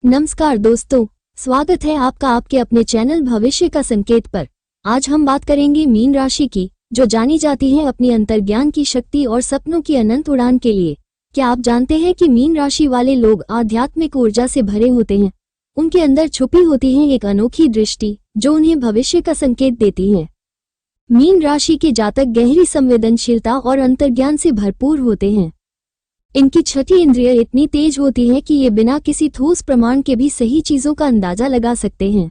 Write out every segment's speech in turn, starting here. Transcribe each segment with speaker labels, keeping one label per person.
Speaker 1: नमस्कार दोस्तों, स्वागत है आपका आपके अपने चैनल भविष्य का संकेत पर। आज हम बात करेंगे मीन राशि की, जो जानी जाती है अपनी अंतर्ज्ञान की शक्ति और सपनों की अनंत उड़ान के लिए। क्या आप जानते हैं कि मीन राशि वाले लोग आध्यात्मिक ऊर्जा से भरे होते हैं? उनके अंदर छुपी होती है एक अनोखी दृष्टि जो उन्हें भविष्य का संकेत देती है। मीन राशि के जातक गहरी संवेदनशीलता और अंतर्ज्ञान से भरपूर होते हैं। इनकी छठी इंद्रिय इतनी तेज होती है कि ये बिना किसी ठोस प्रमाण के भी सही चीजों का अंदाजा लगा सकते हैं।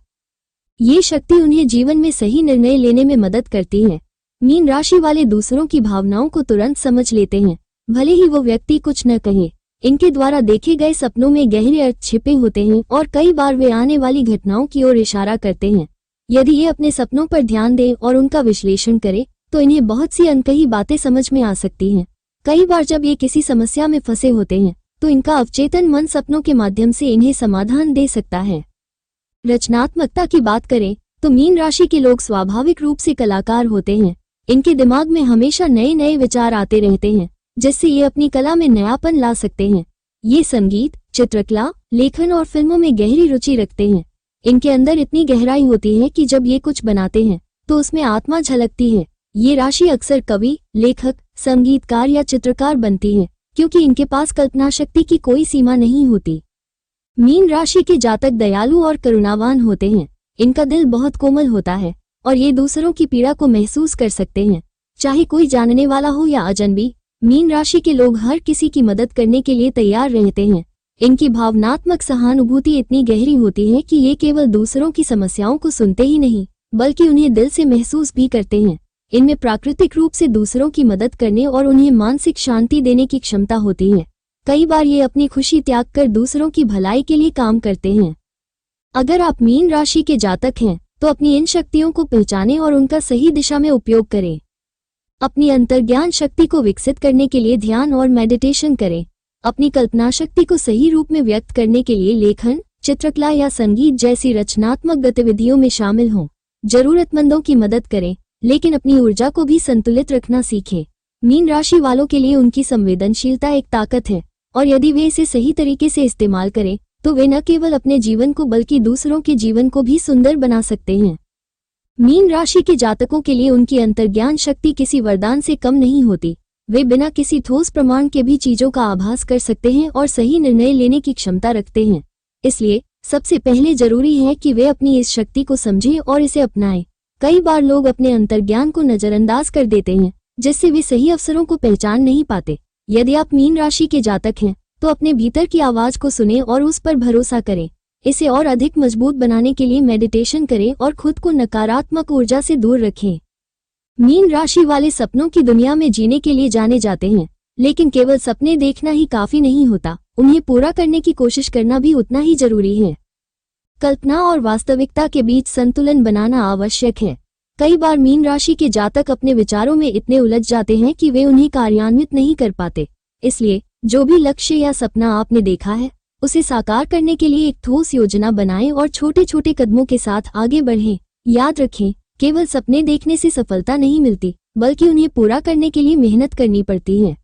Speaker 1: ये शक्ति उन्हें जीवन में सही निर्णय लेने में मदद करती है। मीन राशि वाले दूसरों की भावनाओं को तुरंत समझ लेते हैं, भले ही वो व्यक्ति कुछ न कहे। इनके द्वारा देखे गए सपनों में गहरे अर्थ छिपे होते हैं और कई बार वे आने वाली घटनाओं की ओर इशारा करते हैं। यदि ये अपने सपनों पर ध्यान दें और उनका विश्लेषण करें तो इन्हें बहुत सी अनकही बातें समझ में आ सकती हैं। कई बार जब ये किसी समस्या में फंसे होते हैं तो इनका अवचेतन मन सपनों के माध्यम से इन्हें समाधान दे सकता है। रचनात्मकता की बात करें तो मीन राशि के लोग स्वाभाविक रूप से कलाकार होते हैं। इनके दिमाग में हमेशा नए नए विचार आते रहते हैं, जिससे ये अपनी कला में नयापन ला सकते हैं। ये संगीत, चित्रकला, लेखन और फिल्मों में गहरी रुचि रखते हैं। इनके अंदर इतनी गहराई होती है कि जब ये कुछ बनाते हैं तो उसमें आत्मा झलकती है। ये राशि अक्सर कवि, लेखक, संगीतकार या चित्रकार बनती है, क्योंकि इनके पास कल्पना शक्ति की कोई सीमा नहीं होती। मीन राशि के जातक दयालु और करुणावान होते हैं। इनका दिल बहुत कोमल होता है और ये दूसरों की पीड़ा को महसूस कर सकते हैं, चाहे कोई जानने वाला हो या अजनबी। मीन राशि के लोग हर किसी की मदद करने के लिए तैयार रहते हैं। इनकी भावनात्मक सहानुभूति इतनी गहरी होती है कि ये केवल दूसरों की समस्याओं को सुनते ही नहीं, बल्कि उन्हें दिल से महसूस भी करते हैं। इनमें प्राकृतिक रूप से दूसरों की मदद करने और उन्हें मानसिक शांति देने की क्षमता होती है। कई बार ये अपनी खुशी त्याग कर दूसरों की भलाई के लिए काम करते हैं। अगर आप मीन राशि के जातक हैं तो अपनी इन शक्तियों को पहचानें और उनका सही दिशा में उपयोग करें। अपनी अंतर्ज्ञान शक्ति को विकसित करने के लिए ध्यान और मेडिटेशन करें। अपनी कल्पना शक्ति को सही रूप में व्यक्त करने के लिए लेखन, चित्रकला या संगीत जैसी रचनात्मक गतिविधियों में शामिल हों। जरूरतमंदों की मदद करें, लेकिन अपनी ऊर्जा को भी संतुलित रखना सीखें। मीन राशि वालों के लिए उनकी संवेदनशीलता एक ताकत है और यदि वे इसे सही तरीके से इस्तेमाल करें तो वे न केवल अपने जीवन को बल्कि दूसरों के जीवन को भी सुंदर बना सकते हैं। मीन राशि के जातकों के लिए उनकी अंतर्ज्ञान शक्ति किसी वरदान से कम नहीं होती। वे बिना किसी ठोस प्रमाण के भी चीजों का आभास कर सकते हैं और सही निर्णय लेने की क्षमता रखते हैं। इसलिए सबसे पहले जरूरी है कि वे अपनी इस शक्ति को समझें और इसे अपनाएं। कई बार लोग अपने अंतर्ज्ञान को नजरअंदाज कर देते हैं, जिससे वे सही अवसरों को पहचान नहीं पाते। यदि आप मीन राशि के जातक हैं तो अपने भीतर की आवाज को सुनें और उस पर भरोसा करें। इसे और अधिक मजबूत बनाने के लिए मेडिटेशन करें और खुद को नकारात्मक ऊर्जा से दूर रखें। मीन राशि वाले सपनों की दुनिया में जीने के लिए जाने जाते हैं, लेकिन केवल सपने देखना ही काफी नहीं होता, उन्हें पूरा करने की कोशिश करना भी उतना ही जरूरी है। कल्पना और वास्तविकता के बीच संतुलन बनाना आवश्यक है। कई बार मीन राशि के जातक अपने विचारों में इतने उलझ जाते हैं कि वे उन्हें कार्यान्वित नहीं कर पाते। इसलिए जो भी लक्ष्य या सपना आपने देखा है उसे साकार करने के लिए एक ठोस योजना बनाएं और छोटे छोटे कदमों के साथ आगे बढ़ें। याद रखें, केवल सपने देखने से सफलता नहीं मिलती, बल्कि उन्हें पूरा करने के लिए मेहनत करनी पड़ती है।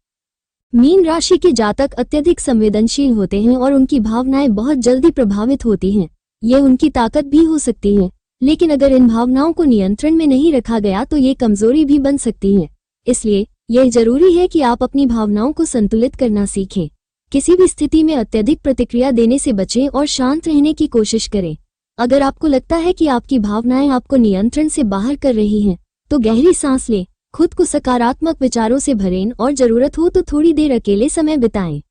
Speaker 1: मीन राशि के जातक अत्यधिक संवेदनशील होते हैं और उनकी भावनाएं बहुत जल्दी प्रभावित होती हैं। ये उनकी ताकत भी हो सकती है, लेकिन अगर इन भावनाओं को नियंत्रण में नहीं रखा गया तो ये कमजोरी भी बन सकती है। इसलिए यह जरूरी है कि आप अपनी भावनाओं को संतुलित करना सीखें। किसी भी स्थिति में अत्यधिक प्रतिक्रिया देने से बचें और शांत रहने की कोशिश करें। अगर आपको लगता है कि आपकी भावनाएं आपको नियंत्रण से बाहर कर रही हैं, तो गहरी सांस लें, खुद को सकारात्मक विचारों से भरें और जरूरत हो तो थोड़ी देर अकेले समय बिताएं।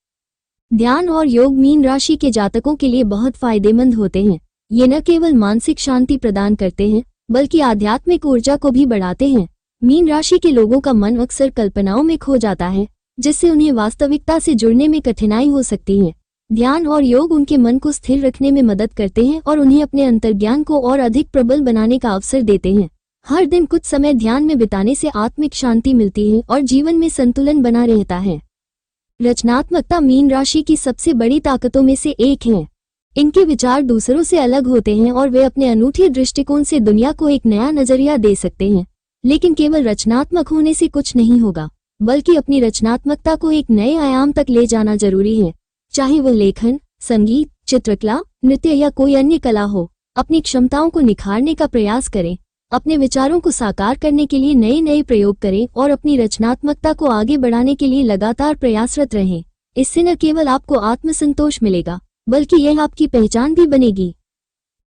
Speaker 1: ध्यान और योग मीन राशि के जातकों के लिए बहुत फायदेमंद होते हैं। ये न केवल मानसिक शांति प्रदान करते हैं, बल्कि आध्यात्मिक ऊर्जा को भी बढ़ाते हैं। मीन राशि के लोगों का मन अक्सर कल्पनाओं में खो जाता है, जिससे उन्हें वास्तविकता से जुड़ने में कठिनाई हो सकती है। ध्यान और योग उनके मन को स्थिर रखने में मदद करते हैं और उन्हें अपने अंतर्ज्ञान को और अधिक प्रबल बनाने का अवसर देते हैं। हर दिन कुछ समय ध्यान में बिताने से आत्मिक शांति मिलती है और जीवन में संतुलन बना रहता है। रचनात्मकता मीन राशि की सबसे बड़ी ताकतों में से एक है। इनके विचार दूसरों से अलग होते हैं और वे अपने अनूठे दृष्टिकोण से दुनिया को एक नया नजरिया दे सकते हैं। लेकिन केवल रचनात्मक होने से कुछ नहीं होगा, बल्कि अपनी रचनात्मकता को एक नए आयाम तक ले जाना जरूरी है। चाहे वो लेखन, संगीत, चित्रकला, नृत्य या कोई अन्य कला हो, अपनी क्षमताओं को निखारने का प्रयास करें। अपने विचारों को साकार करने के लिए नए नए प्रयोग करें और अपनी रचनात्मकता को आगे बढ़ाने के लिए लगातार प्रयासरत रहें। इससे न केवल आपको आत्मसंतोष मिलेगा, बल्कि यह आपकी पहचान भी बनेगी।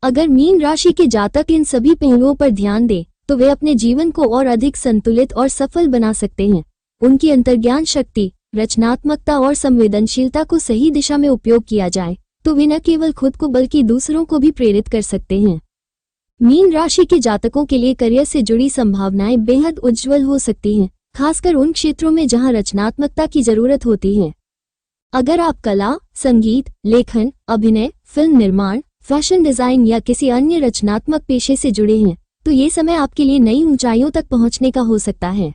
Speaker 1: अगर मीन राशि के जातक इन सभी पहलुओं पर ध्यान दें तो वे अपने जीवन को और अधिक संतुलित और सफल बना सकते हैं। उनकी अंतर्ज्ञान शक्ति, रचनात्मकता और संवेदनशीलता को सही दिशा में उपयोग किया जाए तो वे न केवल खुद को बल्कि दूसरों को भी प्रेरित कर सकते हैं। मीन राशि के जातकों के लिए करियर से जुड़ी संभावनाएं बेहद उज्जवल हो सकती हैं, खासकर उन क्षेत्रों में जहां रचनात्मकता की जरूरत होती है। अगर आप कला, संगीत, लेखन, अभिनय, फिल्म निर्माण, फैशन डिजाइन या किसी अन्य रचनात्मक पेशे से जुड़े हैं तो ये समय आपके लिए नई ऊंचाइयों तक पहुंचने का हो सकता है।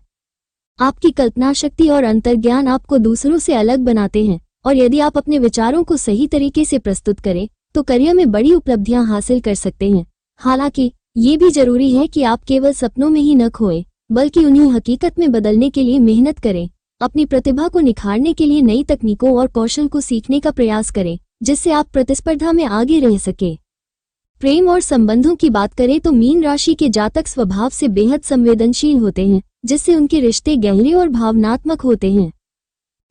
Speaker 1: आपकी कल्पना शक्ति और अंतर्ज्ञान आपको दूसरों से अलग बनाते हैं और यदि आप अपने विचारों को सही तरीके से प्रस्तुत करें तो करियर में बड़ी उपलब्धियां हासिल कर सकते हैं। हालांकि ये भी जरूरी है कि आप केवल सपनों में ही न खोएं, बल्कि उन्हें हकीकत में बदलने के लिए मेहनत करें। अपनी प्रतिभा को निखारने के लिए नई तकनीकों और कौशल को सीखने का प्रयास करें, जिससे आप प्रतिस्पर्धा में आगे रह सके। प्रेम और संबंधों की बात करें तो मीन राशि के जातक स्वभाव से बेहद संवेदनशील होते हैं, जिससे उनके रिश्ते गहरे और भावनात्मक होते हैं।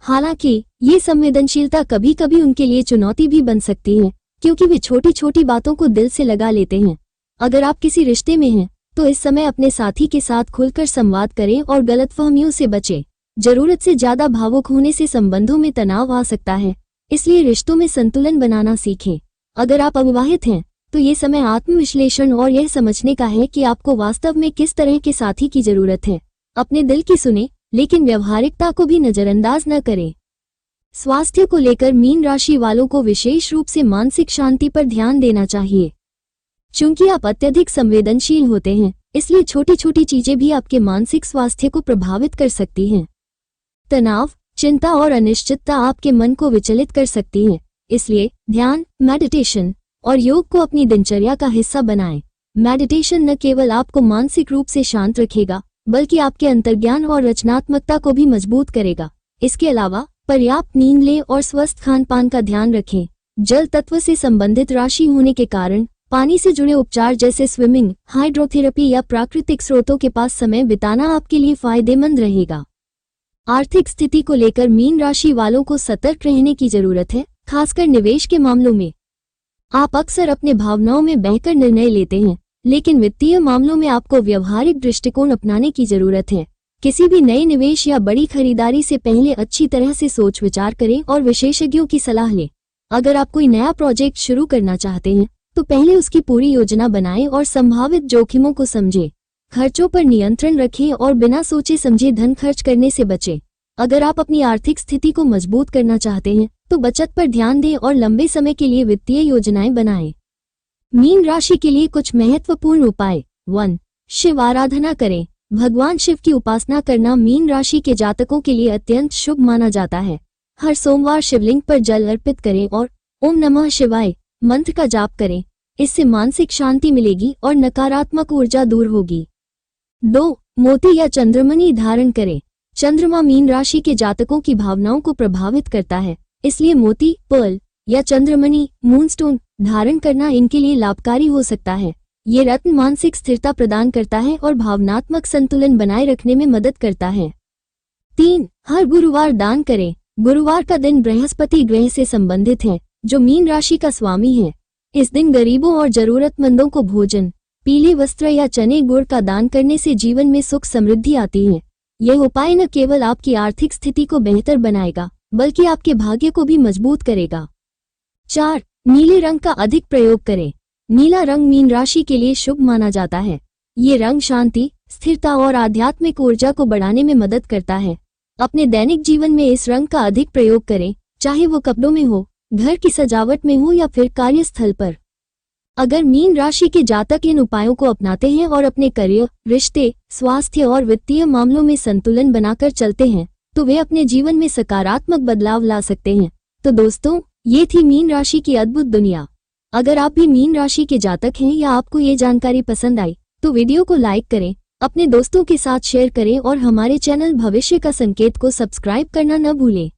Speaker 1: हालांकि ये संवेदनशीलता कभी कभी उनके लिए चुनौती भी बन सकती है, क्योंकि वे छोटी छोटी बातों को दिल से लगा लेते हैं। अगर आप किसी रिश्ते में हैं तो इस समय अपने साथी के साथ खुलकर संवाद करें और गलतफहमियों से बचें। जरूरत से ज्यादा भावुक होने से संबंधों में तनाव आ सकता है, इसलिए रिश्तों में संतुलन बनाना सीखें। अगर आप अविवाहित हैं तो ये समय आत्मविश्लेषण और यह समझने का है कि आपको वास्तव में किस तरह के साथी की जरूरत है। अपने दिल की सुने, लेकिन व्यवहारिकता को भी नजरअंदाज न करें। स्वास्थ्य को लेकर मीन राशि वालों को विशेष रूप से मानसिक शांति पर ध्यान देना चाहिए। चूंकि आप अत्यधिक संवेदनशील होते हैं, इसलिए छोटी छोटी चीजें भी आपके मानसिक स्वास्थ्य को प्रभावित कर सकती हैं। तनाव, चिंता और अनिश्चितता आपके मन को विचलित कर सकती है, इसलिए ध्यान, मेडिटेशन और योग को अपनी दिनचर्या का हिस्सा बनाएं। मेडिटेशन न केवल आपको मानसिक रूप से शांत रखेगा, बल्कि आपके अंतर्ज्ञान और रचनात्मकता को भी मजबूत करेगा। इसके अलावा पर्याप्त नींद लें और स्वस्थ खान पान का ध्यान रखें। जल तत्व से संबंधित राशि होने के कारण पानी से जुड़े उपचार जैसे स्विमिंग, हाइड्रोथेरेपी या प्राकृतिक स्रोतों के पास समय बिताना आपके लिए फायदेमंद रहेगा। आर्थिक स्थिति को लेकर मीन राशि वालों को सतर्क रहने की जरूरत है, खासकर निवेश के मामलों में। आप अक्सर अपने भावनाओं में बहकर निर्णय लेते हैं, लेकिन वित्तीय मामलों में आपको व्यवहारिक दृष्टिकोण अपनाने की जरूरत है। किसी भी नए निवेश या बड़ी खरीदारी से पहले अच्छी तरह से सोच विचार करें और विशेषज्ञों की सलाह लें। अगर आप कोई नया प्रोजेक्ट शुरू करना चाहते हैं तो पहले उसकी पूरी योजना बनाएं और संभावित जोखिमों को समझें। खर्चों पर नियंत्रण रखें और बिना सोचे समझे धन खर्च करने से बचें। अगर आप अपनी आर्थिक स्थिति को मजबूत करना चाहते हैं तो बचत पर ध्यान दें और लंबे समय के लिए वित्तीय योजनाएं बनाएं। मीन राशि के लिए कुछ महत्वपूर्ण उपाय। 1. शिव आराधना करें। भगवान शिव की उपासना करना मीन राशि के जातकों के लिए अत्यंत शुभ माना जाता है। हर सोमवार शिवलिंग पर जल अर्पित करें और ओम नमः शिवाय मंत्र का जाप करें। इससे मानसिक शांति मिलेगी और नकारात्मक ऊर्जा दूर होगी। 2. मोती या चंद्रमणि धारण करें। चंद्रमा मीन राशि के जातकों की भावनाओं को प्रभावित करता है, इसलिए मोती, पर्ल या चंद्रमणि, मूनस्टोन धारण करना इनके लिए लाभकारी हो सकता है। ये रत्न मानसिक स्थिरता प्रदान करता है और भावनात्मक संतुलन बनाए रखने में मदद करता है। 3. हर गुरुवार दान करें। गुरुवार का दिन बृहस्पति ग्रह से संबंधित है, जो मीन राशि का स्वामी है। इस दिन गरीबों और जरूरतमंदों को भोजन, पीले वस्त्र या चने गुड़ का दान करने से जीवन में सुख समृद्धि आती है। यह उपाय न केवल आपकी आर्थिक स्थिति को बेहतर बनाएगा, बल्कि आपके भाग्य को भी मजबूत करेगा। 4. नीले रंग का अधिक प्रयोग करें। नीला रंग मीन राशि के लिए शुभ माना जाता है। ये रंग शांति, स्थिरता और आध्यात्मिक ऊर्जा को बढ़ाने में मदद करता है। अपने दैनिक जीवन में इस रंग का अधिक प्रयोग करें, चाहे वो कपड़ों में हो, घर की सजावट में हो या फिर कार्यस्थल पर। अगर मीन राशि के जातक इन उपायों को अपनाते हैं और अपने करियर, रिश्ते, स्वास्थ्य और वित्तीय मामलों में संतुलन बनाकर चलते हैं तो वे अपने जीवन में सकारात्मक बदलाव ला सकते हैं। तो दोस्तों, ये थी मीन राशि की अद्भुत दुनिया। अगर आप भी मीन राशि के जातक हैं या आपको ये जानकारी पसंद आई तो वीडियो को लाइक करें, अपने दोस्तों के साथ शेयर करें और हमारे चैनल भविष्य का संकेत को सब्सक्राइब करना न भूलें।